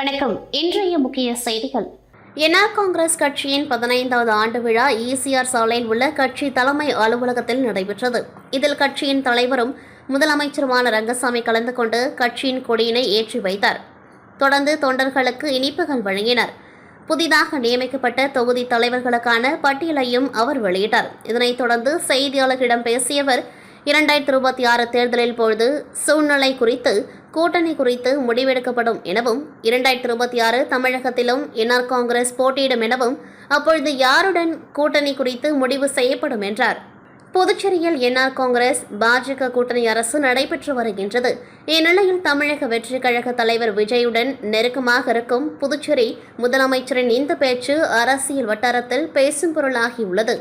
வணக்கம். இன்றைய முக்கிய செய்திகள். என்ஆர் காங்கிரஸ் கட்சியின் 15வது ஆண்டு விழா ஈசிஆர் சாலையில் உள்ள கட்சி தலைமை அலுவலகத்தில் நடைபெற்றது. இதில் கட்சியின் தலைவரும் முதலமைச்சருமான ரங்கசாமி கலந்து கொண்டு கட்சியின் கொடியினை ஏற்றி வைத்தார். தொடர்ந்து தொண்டர்களுக்கு இனிப்புகள் வழங்கினர். புதிதாக நியமிக்கப்பட்ட தொகுதி தலைவர்களுக்கான பட்டியலையும் அவர் வெளியிட்டார். இதனைத் தொடர்ந்து செய்தியாளர்களிடம் பேசிய அவர், 2026 தேர்தலில் பொழுது சூழ்நிலை குறித்து கூட்டணி குறித்து முடிவெடுக்கப்படும் எனவும், 2026 தமிழகத்திலும் என்ஆர் காங்கிரஸ் போட்டியிடும் எனவும், அப்பொழுது யாருடன் கூட்டணி குறித்து முடிவு செய்யப்படும் என்றார். புதுச்சேரியில் என்ஆர் காங்கிரஸ் பாஜக கூட்டணி அரசு நடைபெற்று வருகின்றது. இந்நிலையில் தமிழக வெற்றிக் கழக தலைவர் விஜயுடன் நெருக்கமாக இருக்கும் புதுச்சேரி முதலமைச்சரின் இந்த பேச்சு அரசியல் வட்டாரத்தில் பேசும் பொருளாகியுள்ளது.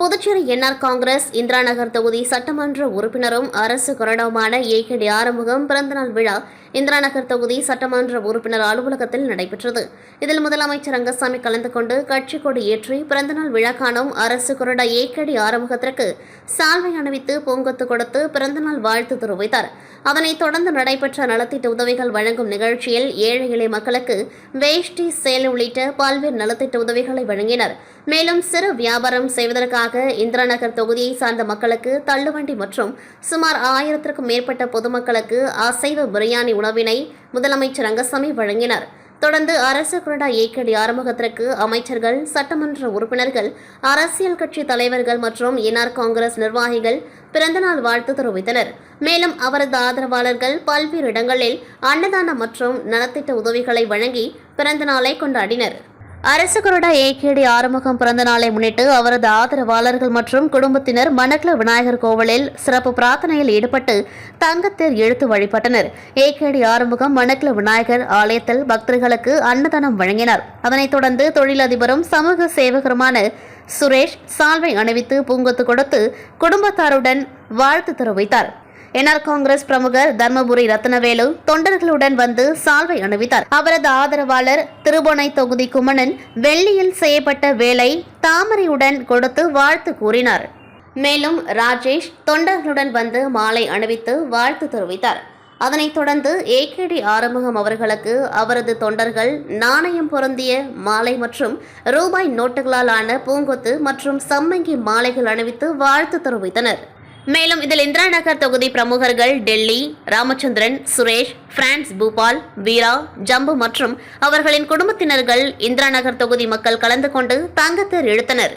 புதுச்சேரி என்ஆர் காங்கிரஸ் இந்திரா நகர் தொகுதி சட்டமன்ற உறுப்பினரும் அரசு கொறடாவுமான ஏகேடி ஆறுமுகம் பிறந்தநாள் விழா இந்திரா நகர் தொகுதி சட்டமன்ற உறுப்பினர் அலுவலகத்தில் நடைபெற்றது. இதில் முதலமைச்சர் ரங்கசாமி கலந்து கொண்டு கட்சி கொடி ஏற்றி பிறந்தநாள் விழா காணும் அரசு கொறடா ஏகேடி ஆறுமுகத்திற்கு சால்வை அணிவித்து பூங்கொத்து கொடுத்து பிறந்தநாள் வாழ்த்து தெரிவித்தார். அதனைத் தொடர்ந்து நடைபெற்ற நலத்திட்ட உதவிகள் வழங்கும் நிகழ்ச்சியில் ஏழை எளிய மக்களுக்கு வேஷ்டி, சேலை உள்ளிட்ட பல்வேறு நலத்திட்ட உதவிகளை வழங்கினர். மேலும் சிறு வியாபாரம் செய்வதற்காக இந்திரா நகர் தொகுதியை சார்ந்த மக்களுக்கு தள்ளுவண்டி மற்றும் சுமார் 1000க்கும் மேற்பட்ட பொதுமக்களுக்கு அசைவ பிரியாணி உணவினை முதலமைச்சர் ரங்கசாமி வழங்கினார். தொடர்ந்து அரசு கொறடா ஏகேடி ஆறுமுகத்திற்கு அமைச்சர்கள், சட்டமன்ற உறுப்பினர்கள், அரசியல் கட்சி தலைவர்கள் மற்றும் என்ஆர் காங்கிரஸ் நிர்வாகிகள் பிறந்தநாள் வாழ்த்து தெரிவித்தனர். மேலும் அவரது ஆதரவாளர்கள் பல்வேறு இடங்களில் அன்னதானம் மற்றும் நலத்திட்ட உதவிகளை வழங்கி பிறந்தநாளை கொண்டாடினர். அரசு கொறடா ஏகேடி ஆறுமுகம் பிறந்த நாளை முன்னிட்டு அவரது ஆதரவாளர்கள் மற்றும் குடும்பத்தினர் மணக்குள விநாயகர் கோவிலில் சிறப்பு பிரார்த்தனையில் ஈடுபட்டு தங்கத்தேர் இழுத்து வழிபட்டனர். ஏகேடி ஆறுமுகம் மணக்குள விநாயகர் ஆலயத்தில் பக்தர்களுக்கு அன்னதானம் வழங்கினார். அதனைத் தொடர்ந்து தொழிலதிபரும் சமூக சேவகருமான சுரேஷ் சால்வை அணிவித்து பூங்கொத்து கொடுத்து குடும்பத்தாருடன் வாழ்த்து தெரிவித்தார். என்ஆர் காங்கிரஸ் பிரமுகர் தர்மபுரி ரத்னவேலு தொண்டர்களுடன் வந்து சால்வை அணிவித்தார். அவரது ஆதரவாளர் திருபுவனை தொகுதி குமணன் வெள்ளியில் செய்யப்பட்ட வேலை தாமரையுடன் கொடுத்து வாழ்த்து கூறினார். மேலும் ராஜேஷ் தொண்டர்களுடன் வந்து மாலை அணிவித்து வாழ்த்து தெரிவித்தார். அதனைத் தொடர்ந்து ஏகேடி ஆறுமுகம் அவர்களுக்கு அவரது தொண்டர்கள் நாணயம் பொருந்திய மாலை மற்றும் ரூபாய் நோட்டுகளால் ஆன பூங்கொத்து மற்றும் சம்மங்கி மாலைகள் அணிவித்து வாழ்த்து தெரிவித்தனர். மேலும் இதில் இந்திரா நகர் தொகுதி பிரமுகர்கள் டெல்லி, ராமச்சந்திரன், சுரேஷ், பிரான்ஸ், பூபால், வீரா, ஜம்பு மற்றும் அவர்களின் குடும்பத்தினர்கள் இந்திரா நகர் தொகுதி மக்கள் கலந்து கொண்டு தங்கத்தேர் இழுத்தனர்.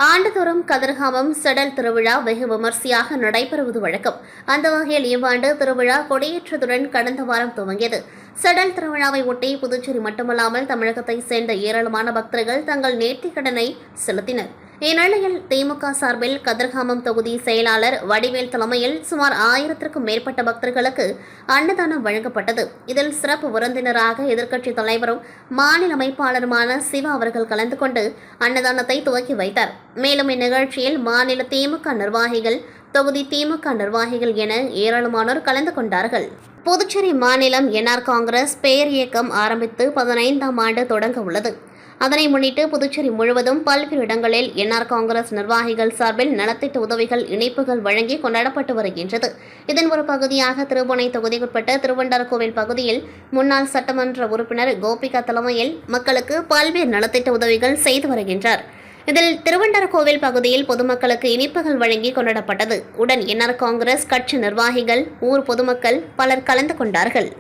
ஆண்டுதோறும் கதிர்காமம் செடல் திருவிழா வெகு விமர்சையாக நடைபெறுவது வழக்கம். அந்த வகையில் இவ்வாண்டு திருவிழா கொடியேற்றத்துடன் கடந்த வாரம் துவங்கியது. செடல் திருவிழாவை ஒட்டி புதுச்சேரி மட்டுமல்லாமல் தமிழகத்தை சேர்ந்த ஏராளமான பக்தர்கள் தங்கள் நேர்த்திக்கடனை செலுத்தினர். இந்நிலையில் திமுக சார்பில் கதிர்காமம் தொகுதி செயலாளர் வடிவேல் தலைமையில் சுமார் 1000க்கும் மேற்பட்ட பக்தர்களுக்கு அன்னதானம் வழங்கப்பட்டது. இதில் சிறப்பு விருந்தினராக எதிர்க்கட்சித் தலைவரும் மாநில அமைப்பாளருமான சிவா அவர்கள் கலந்து கொண்டு அன்னதானத்தை துவக்கி வைத்தார். மேலும் இந்நிகழ்ச்சியில் மாநில திமுக நிர்வாகிகள், தொகுதி திமுக நிர்வாகிகள் என ஏராளமானோர் கலந்து கொண்டார்கள். புதுச்சேரி மாநிலம் என்ஆர் காங்கிரஸ் பேர் இயக்கம் ஆரம்பித்து 15ஆம் ஆண்டு தொடங்க உள்ளது. அதனை முன்னிட்டு புதுச்சேரி முழுவதும் பல்வேறு இடங்களில் என்ஆர் காங்கிரஸ் நிர்வாகிகள் சார்பில் நலத்திட்ட உதவிகள், இணைப்புகள் வழங்கி கொண்டாடப்பட்டு வருகின்றது. இதன் ஒரு பகுதியாக திருபுவனை தொகுதிக்குட்பட்ட திருவண்டார்கோவில் பகுதியில் முன்னாள் சட்டமன்ற உறுப்பினர் கோபிகா தலைமையில் மக்களுக்கு பல்வேறு நலத்திட்ட உதவிகள் செய்து வருகின்றார். இதில் திருவண்டார்கோவில் பகுதியில் பொதுமக்களுக்கு இனிப்புகள் வழங்கி கொண்டாடப்பட்டது. உடன் என்ஆர் காங்கிரஸ் கட்சி நிர்வாகிகள், ஊர் பொதுமக்கள் பலர் கலந்து கொண்டார்கள்.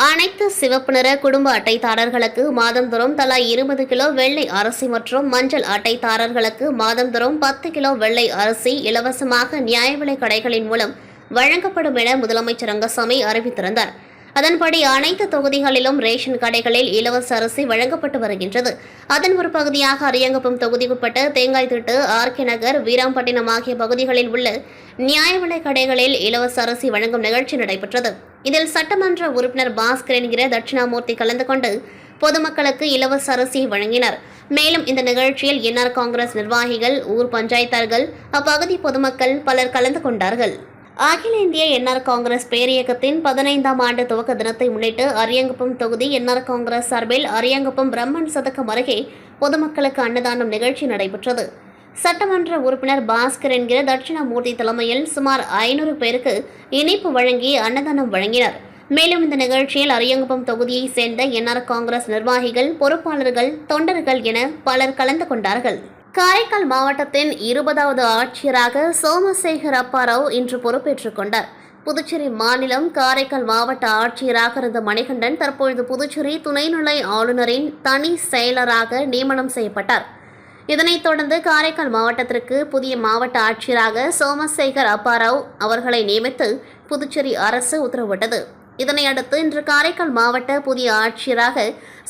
அனைத்து சிவப்பு நிற குடும்ப அட்டைதாரர்களுக்கு மாதந்தோறும் தலா 20 கிலோ வெள்ளை அரிசி மற்றும் மஞ்சள் அட்டைதாரர்களுக்கு மாதந்தோறும் 10 கிலோ வெள்ளை அரிசி இலவசமாக நியாய விலை கடைகளின் மூலம் வழங்கப்படும் என முதலமைச்சர் ரங்கசாமி அறிவித்திருந்தார். அதன்படி அனைத்து தொகுதிகளிலும் ரேஷன் கடைகளில் இலவச அரிசி வழங்கப்பட்டு வருகின்றது. அதன் ஒரு பகுதியாக அரியங்குப்பம் தொகுதிக்குட்பட்ட தேங்காய்திட்டு, ஆர்கே நகர், வீராம்பட்டினம் ஆகிய பகுதிகளில் உள்ள நியாய விலை கடைகளில் இலவச அரிசி வழங்கும் நிகழ்ச்சி நடைபெற்றது. இதில் சட்டமன்ற உறுப்பினர் பாஸ்கர் என்கிற தட்சிணாமூர்த்தி கலந்து கொண்டு பொதுமக்களுக்கு இலவச அரிசியை வழங்கினார். மேலும் இந்த நிகழ்ச்சியில் என்ஆர் காங்கிரஸ் நிர்வாகிகள், ஊர் பஞ்சாயத்தார்கள், அப்பகுதி பொதுமக்கள் பலர் கலந்து கொண்டார்கள். அகில இந்திய என்ஆர் காங்கிரஸ் பேரியக்கத்தின் 15ஆம் ஆண்டு துவக்க தினத்தை முன்னிட்டு அரியங்குப்பம் தொகுதி என்ஆர் காங்கிரஸ் சார்பில் அரியங்குப்பம் பிரம்மன் சதக்கம் அருகே பொதுமக்களுக்கு அன்னதானம் நிகழ்ச்சி நடைபெற்றது. சட்டமன்ற உறுப்பினர் பாஸ்கர் என்கிற தட்சிணாமூர்த்தி தலைமையில் சுமார் 500 பேருக்கு இனிப்பு வழங்கி அன்னதானம் வழங்கினர். மேலும் இந்த நிகழ்ச்சியில் அரியங்குப்பம் தொகுதியைச் சேர்ந்த என்ஆர் காங்கிரஸ் நிர்வாகிகள், பொறுப்பாளர்கள், தொண்டர்கள் என பலர் கலந்து கொண்டார்கள். காரைக்கால் மாவட்டத்தின் 20வது ஆட்சியராக சோமசேகர் அப்பாராவ் இன்று பொறுப்பேற்றுக் கொண்டார். புதுச்சேரி மாநிலம் காரைக்கால் மாவட்ட ஆட்சியராக இருந்த மணிகண்டன் தற்பொழுது புதுச்சேரி துணைநிலை ஆளுநரின் தனி செயலராக நியமனம் செய்யப்பட்டார். இதனைத் தொடர்ந்து காரைக்கால் மாவட்டத்திற்கு புதிய மாவட்ட ஆட்சியராக சோமசேகர் அப்பாராவ் அவர்களை நியமித்து புதுச்சேரி அரசு உத்தரவிட்டது. இதனையடுத்து இன்று காரைக்கால் மாவட்ட புதிய ஆட்சியராக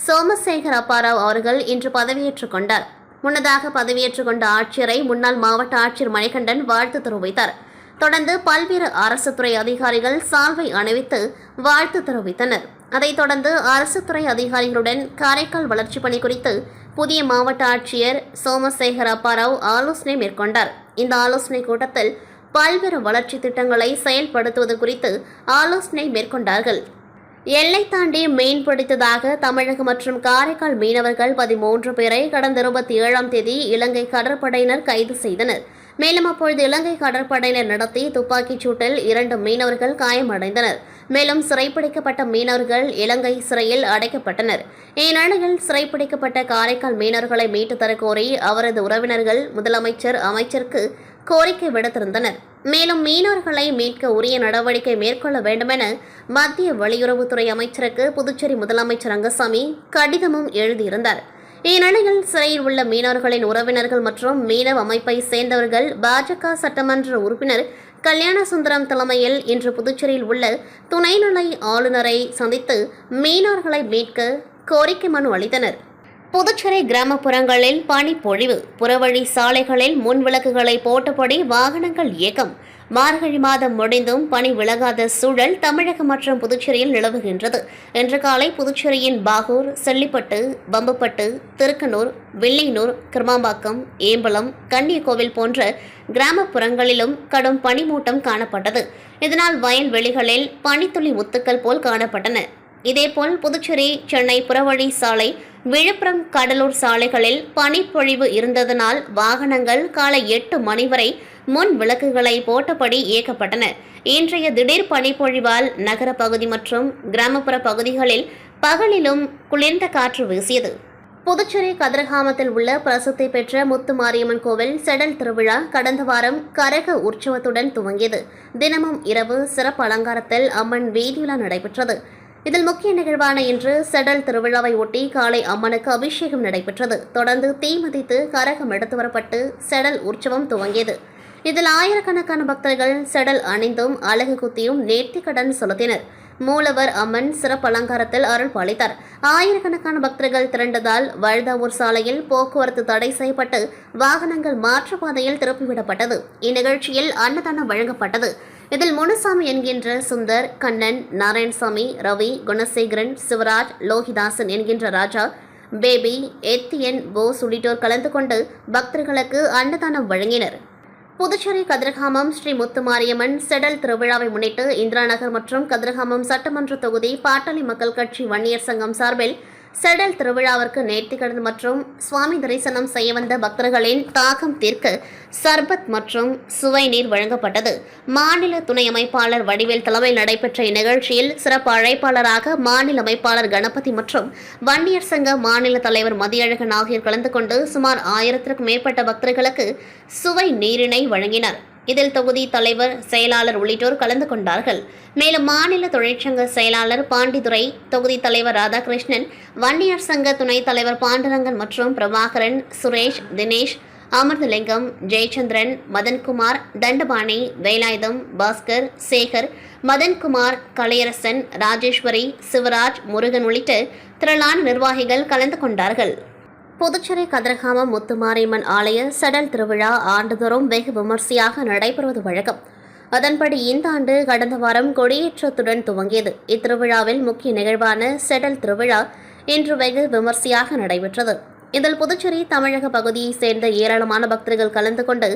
சோமசேகர் அப்பாராவ் அவர்கள் இன்று பதவியேற்றுக் கொண்டார். முன்னதாக பதவியேற்றுக் கொண்ட ஆட்சியரை முன்னாள் மாவட்ட ஆட்சியர் மணிகண்டன் வாழ்த்து தெரிவித்தார். தொடர்ந்து பல்வேறு அரசு துறை அதிகாரிகள் சால்வை அணிவித்து வாழ்த்து தெரிவித்தனர். அதைத் தொடர்ந்து அரசு துறை அதிகாரிகளுடன் காரைக்கால் வளர்ச்சிப் பணி குறித்து புதிய மாவட்ட ஆட்சியர் சோமசேகர் அப்பாராவ் ஆலோசனை மேற்கொண்டார். இந்த ஆலோசனை கூட்டத்தில் பல்வேறு வளர்ச்சி திட்டங்களை செயல்படுத்துவது குறித்து ஆலோசனை மேற்கொண்டார்கள். எல்லை தாண்டி மீன் பிடித்ததாக தமிழகம் மற்றும் காரைக்கால் மீனவர்கள் 13 பேரை கடந்த 27ஆம் தேதி இலங்கை கடற்படையினர் கைது செய்தனர். மேலும் அப்பொழுது இலங்கை கடற்படையினர் நடத்திய துப்பாக்கிச் சூட்டில் 2 மீனவர்கள் காயமடைந்தனர். மேலும் சிறைப்பிடிக்கப்பட்ட மீனவர்கள் இலங்கை சிறையில் அடைக்கப்பட்டனர். இந்நிலையில் சிறைப்பிடிக்கப்பட்ட காரைக்கால் மீனவர்களை மீட்டு தரக்கோரி அவரது உறவினர்கள் முதலமைச்சர், அமைச்சருக்கு கோரிக்கை விடுத்திருந்தனர். மேலும் மீனவர்களை மீட்க உரிய நடவடிக்கை மேற்கொள்ள வேண்டுமென மத்திய வெளியுறவுத்துறை அமைச்சருக்கு புதுச்சேரி முதலமைச்சர் ரங்கசாமி கடிதமும் எழுதியிருந்தார். இந்நிலையில் சிறையில் உள்ள மீனவர்களின் உறவினர்கள் மற்றும் மீனவ அமைப்பை சேர்ந்தவர்கள் பாஜக சட்டமன்ற உறுப்பினர் கல்யாணசுந்தரம் தலைமையில் இன்று புதுச்சேரியில் உள்ள துணைநிலை ஆளுநரை சந்தித்து மீனவர்களை மீட்க கோரிக்கை மனு அளித்தனர். புதுச்சேரி கிராமப்புறங்களில் பனிப்பொழிவு, புறவழி சாலைகளில் முன்விளக்குகளை போட்டபடி வாகனங்கள் இயக்கம். மார்கழி மாதம் முடிந்தும் பனி விலகாத சூழல் தமிழகம் மற்றும் புதுச்சேரியில் நிலவுகின்றது. இன்று காலை புதுச்சேரியின் பாகூர், செல்லிப்பட்டு, பம்பப்பட்டு, திருக்கனூர், வில்லியனூர், கிருமாம்பாக்கம், ஏம்பலம், கன்னியகோவில் போன்ற கிராமப்புறங்களிலும் கடும் பனிமூட்டம் காணப்பட்டது. இதனால் வயல்வெளிகளில் பனித்துளி முத்துக்கள் போல் காணப்பட்டன. இதேபோல் புதுச்சேரி, சென்னை புறவழி சாலை, விழுப்புரம், கடலூர் சாலைகளில் பனிப்பொழிவு இருந்ததனால் வாகனங்கள் காலை 8 மணி வரை முன் விளக்குகளை போட்டபடி இயக்கப்பட்டன. இன்றைய திடீர் பனிப்பொழிவால் நகர பகுதி மற்றும் கிராமப்புற பகுதிகளில் பகலிலும் குளிர்ந்த காற்று வீசியது. புதுச்சேரி கதிரகாமத்தில் உள்ள பிரசித்தி பெற்ற முத்துமாரியம்மன் கோவில் செடல் திருவிழா கடந்த வாரம் கரக உற்சவத்துடன் துவங்கியது. தினமும் இரவு சிறப்பு அலங்காரத்தில் அம்மன் வீதியுலா நடைபெற்றது. இதில் முக்கிய நிகழ்வான இன்று செடல் திருவிழாவை ஒட்டி காலை அம்மனுக்கு அபிஷேகம் நடைபெற்றது. தொடர்ந்து தீ மிதித்து கரகம் எடுத்து வரப்பட்டு செடல் உற்சவம் துவங்கியது. இதில் ஆயிரக்கணக்கான பக்தர்கள் செடல் அணிந்தும் அலகு குத்தியும் நேர்த்திக்கடன் செலுத்தினர். மூலவர் அம்மன் சிறப்பு அலங்காரத்தில் அருள் பாலித்தார். ஆயிரக்கணக்கான பக்தர்கள் திரண்டதால் வழுதாவூர் சாலையில் போக்குவரத்து தடை செய்யப்பட்டு வாகனங்கள் மாற்றுப்பாதையில் திருப்பிவிடப்பட்டது. இந்நிகழ்ச்சியில் அன்னதானம் வழங்கப்பட்டது. இதில் முனுசாமி என்கின்ற சுந்தர், கண்ணன், நாராயணசாமி, ரவி, குணசேகரன், சிவராஜ், லோகிதாசன் என்கின்ற ராஜா, பேபி, எத்தியன், போஸ் உள்ளிட்டோர் கலந்து கொண்டு பக்தர்களுக்கு அன்னதானம் வழங்கினர். புதுச்சேரி கதிரகாமம் ஸ்ரீ முத்துமாரியம்மன் செடல் திருவிழாவை முன்னிட்டு இந்திரா நகர் மற்றும் கதிரகாமம் சட்டமன்ற தொகுதி பாட்டாளி மக்கள் கட்சி வன்னியர் சங்கம் சார்பில் செடல் திருவிழாவிற்கு நேர்த்திக்கடன் மற்றும் சுவாமி தரிசனம் செய்ய வந்த பக்தர்களின் தாகம் தீர்க்க சர்பத் மற்றும் சுவை நீர் வழங்கப்பட்டது. மாநில துணை அமைப்பாளர் வடிவேல் தலைமையில் நடைபெற்ற இந்நிகழ்ச்சியில் சிறப்பு அழைப்பாளராக மாநில அமைப்பாளர் கணபதி மற்றும் வன்னியர் சங்க மாநில தலைவர் மதியழகன் ஆகியோர் கலந்து கொண்டு சுமார் 1000க்கும் மேற்பட்ட பக்தர்களுக்கு சுவை நீரினை வழங்கினர். இதில் தொகுதி தலைவர், செயலாளர் உள்ளிட்டோர் கலந்து கொண்டார்கள். மேலும் மாநில தொழிற்சங்க செயலாளர் பாண்டிதுரை, தொகுதி தலைவர் ராதாகிருஷ்ணன், வன்னியர் சங்க துணைத் தலைவர் பாண்டரங்கன் மற்றும் பிரபாகரன், சுரேஷ், தினேஷ், அமிர்தலிங்கம், ஜெயச்சந்திரன், மதன்குமார், தண்டபாணி, வேலாயுதம், பாஸ்கர், சேகர், மதன்குமார், கலையரசன், ராஜேஸ்வரி, சிவராஜ், முருகன் உள்ளிட்ட திரளான நிர்வாகிகள் கலந்து கொண்டார்கள். புதுச்சேரி கதிரகாமம் முத்துமாரியம்மன் ஆலய செடல் திருவிழா ஆண்டுதோறும் வெகு விமர்சையாக நடைபெறுவது வழக்கம். அதன்படி இந்த ஆண்டு கடந்த வாரம் கொடியேற்றத்துடன் துவங்கியது. இத்திருவிழாவில் முக்கிய நிகழ்வான செடல் திருவிழா இன்று வெகு விமர்சையாக நடைபெற்றது. இதில் புதுச்சேரி, தமிழக பகுதியைச் சேர்ந்த ஏராளமான பக்தர்கள் கலந்து கொண்டு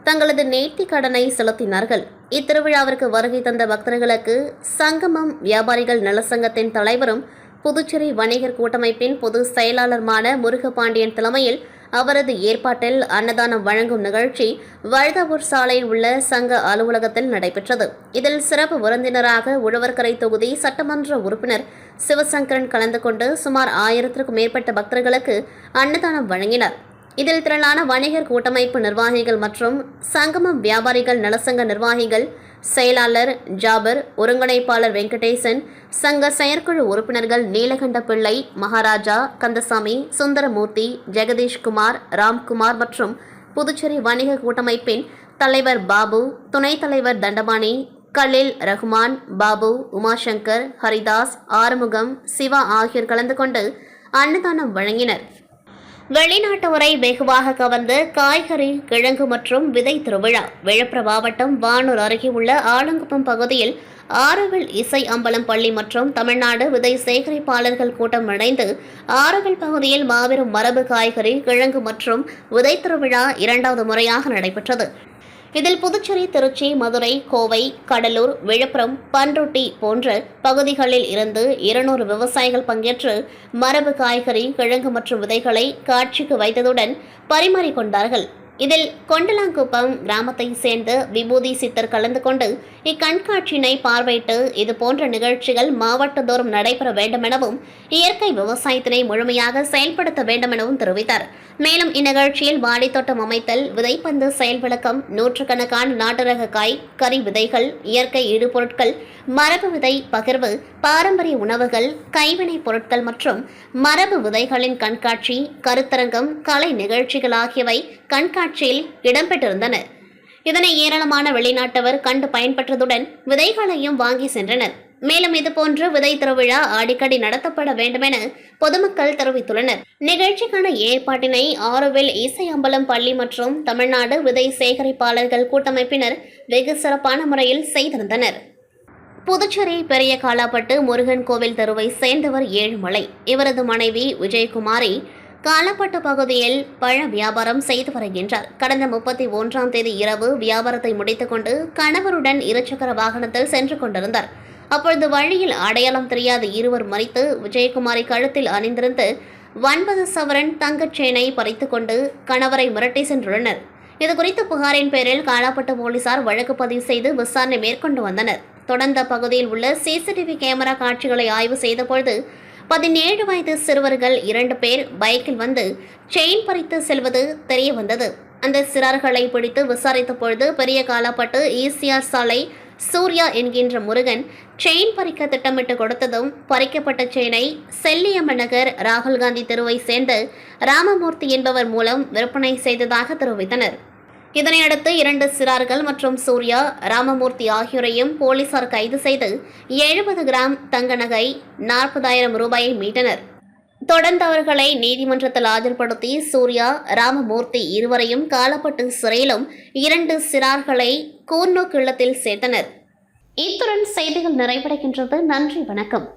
தங்களது நேர்த்திக் கடனை செலுத்தினார்கள். இத்திருவிழாவிற்கு வருகை தந்த பக்தர்களுக்கு சங்கமம் வியாபாரிகள் நலசங்கத்தின் தலைவரும் புதுச்சேரி வணிகர் கூட்டமைப்பின் பொது செயலாளருமான முருகபாண்டியன் தலைமையில் அவரது ஏற்பாட்டில் அன்னதானம் வழங்கும் நிகழ்ச்சி வழுதாவூர் சாலையில் உள்ள சங்க அலுவலகத்தில் நடைபெற்றது. இதில் சிறப்பு விருந்தினராக உழவர்கரை தொகுதி சட்டமன்ற உறுப்பினர் சிவசங்கரன் கலந்து கொண்டு சுமார் 1000க்கும் மேற்பட்ட பக்தர்களுக்கு அன்னதானம் வழங்கினார். இதில் திரளான வணிகர் கூட்டமைப்பு நிர்வாகிகள் மற்றும் சங்கமம் வியாபாரிகள் நலசங்க நிர்வாகிகள், செயலாளர் ஜாபர், ஒருங்கிணைப்பாளர் வெங்கடேசன், சங்க செயற்குழு உறுப்பினர்கள் நீலகண்ட பிள்ளை, மகாராஜா, கந்தசாமி, சுந்தரமூர்த்தி, ஜெகதீஷ்குமார், ராம்குமார் மற்றும் புதுச்சேரி வணிக கூட்டமைப்பின் தலைவர் பாபு, துணைத் தலைவர் தண்டபாணி, கலில் ரஹ்மான், பாபு, உமாசங்கர், ஹரிதாஸ், ஆறுமுகம், சிவா ஆகியோர் கலந்து கொண்டு அன்னதானம் வழங்கினர். வெளிநாட்டவரை வெகுவாக கவர்ந்த காய்கறி, கிழங்கு மற்றும் விதை திருவிழா விழுப்புரம் மாவட்டம் வானூர் அருகே உள்ள ஆலங்குப்பம் பகுதியில் ஆரோவில் இசை அம்பலம் பள்ளி மற்றும் தமிழ்நாடு விதை சேகரிப்பாளர்கள் கூட்டம் இணைந்து ஆரோவில் பகுதியில் மாபெரும் மரபு காய்கறி, கிழங்கு மற்றும் விதை திருவிழா 2வது முறையாக நடைபெற்றது. இதில் புதுச்சேரி, திருச்சி, மதுரை, கோவை, கடலூர், விழுப்புரம், பண்ருட்டி போன்ற பகுதிகளில் இருந்து 200 விவசாயிகள் பங்கேற்று மரபு காய்கறி, கிழங்கு மற்றும் விதைகளை காட்சிக்கு வைத்ததுடன் பரிமாறிக்கொண்டார்கள். இதில் கொண்டலாங்குப்பம் கிராமத்தை சேர்ந்த விபூதி சித்தர் கலந்து கொண்டு இக்கண்காட்சியினை பார்வையிட்டு இதுபோன்ற நிகழ்ச்சிகள் மாவட்டந்தோறும் நடைபெற வேண்டுமெனவும் இயற்கை விவசாயத்தினை முழுமையாக செயல்படுத்த வேண்டுமெனவும் தெரிவித்தார். மேலும் இந்நிகழ்ச்சியில் வாடித்தோட்டம் அமைத்தல், விதைப்பந்து செயல் விளக்கம், நூற்றுக்கணக்கான நாட்டு ரக காய், கறி விதைகள், இயற்கை இடுபொருட்கள், மரபு விதை பகிர்வு, பாரம்பரிய உணவுகள், கைவினைப் பொருட்கள் மற்றும் மரபு விதைகளின் கண்காட்சி, கருத்தரங்கம், கலை நிகழ்ச்சிகள் ஆகியவை கண்காட்சியில் இடம்பெற்றிருந்தன. இதனை ஏராளமான வெளிநாட்டவர் கண்டு பயன்பெற்றதுடன் விதைகளையும் வாங்கி சென்றனர். மேலும் இதுபோன்று விதை திருவிழா அடிக்கடி நடத்தப்பட வேண்டுமென பொதுமக்கள் தெரிவித்துள்ளனர். நிகழ்ச்சிக்கான ஏற்பாட்டினை ஆரோவில் இசை அம்பலம் பள்ளி மற்றும் தமிழ்நாடு விதை சேகரிப்பாளர்கள் கூட்டமைப்பினர் வெகு சிறப்பான முறையில் செய்திருந்தனர். புதுச்சேரி பெரிய காலாப்பட்டு முருகன் கோவில் தெருவை சேர்ந்தவர் ஏழுமலை. இவரது மனைவி விஜயகுமாரி காலாப்பட்டு பகுதியில் பழ வியாபாரம் செய்து வருகின்றார். கடந்த 31ஆம் தேதி இரவு வியாபாரத்தை முடித்துக்கொண்டு கணவருடன் இருசக்கர வாகனத்தில் சென்று கொண்டிருந்தார். அப்பொழுது வழியில் அடையாளம் தெரியாத இருவர் மறித்து விஜயகுமாரி கழுத்தில் அணிந்திருந்து 9 சவரன் தங்கச் செயினை பறித்துக் கொண்டு கணவரை மிரட்டி சென்றுள்ளனர். இதுகுறித்த புகாரின் பேரில் காலாப்பட்டு போலீசார் வழக்கு பதிவு செய்து விசாரணை மேற்கொண்டு வந்தனர். தொடர்ந்த பகுதியில் உள்ள சிசிடிவி கேமரா காட்சிகளை ஆய்வு செய்தபொழுது 17 வயது சிறுவர்கள் 2 பேர் பைக்கில் வந்து செயின் பறித்து செல்வது தெரிய வந்தது. அந்த சிறார்களை பிடித்து விசாரித்த பொழுது பெரிய காலாப்பட்டு ஈசிஆர் சாலை சூர்யா என்கின்ற முருகன் செயின் பறிக்க திட்டமிட்டு கொடுத்ததும் பறிக்கப்பட்ட செயினை செல்லியம்மன் நகர் ராகுல்காந்தி தெருவை சேர்ந்த ராமமூர்த்தி என்பவர் மூலம் விற்பனை செய்ததாக தெரிவித்தனர். இதனையடுத்து 2 சிறார்கள் மற்றும் சூர்யா, ராமமூர்த்தி ஆகியோரையும் போலீசார் கைது செய்து 70 கிராம் தங்க நகை, 40,000 ரூபாயை மீட்டனர். தொடர்ந்து அவர்களை நீதிமன்றத்தில் ஆஜர்படுத்தி சூர்யா, ராமமூர்த்தி இருவரையும் காலாப்பட்டு சிறையிலும் 2 சிறார்களை கூர்நோக்கு இல்லத்தில் சேர்த்தனர். இத்துடன் செய்திகள் நிறைவடைகின்றது. நன்றி, வணக்கம்.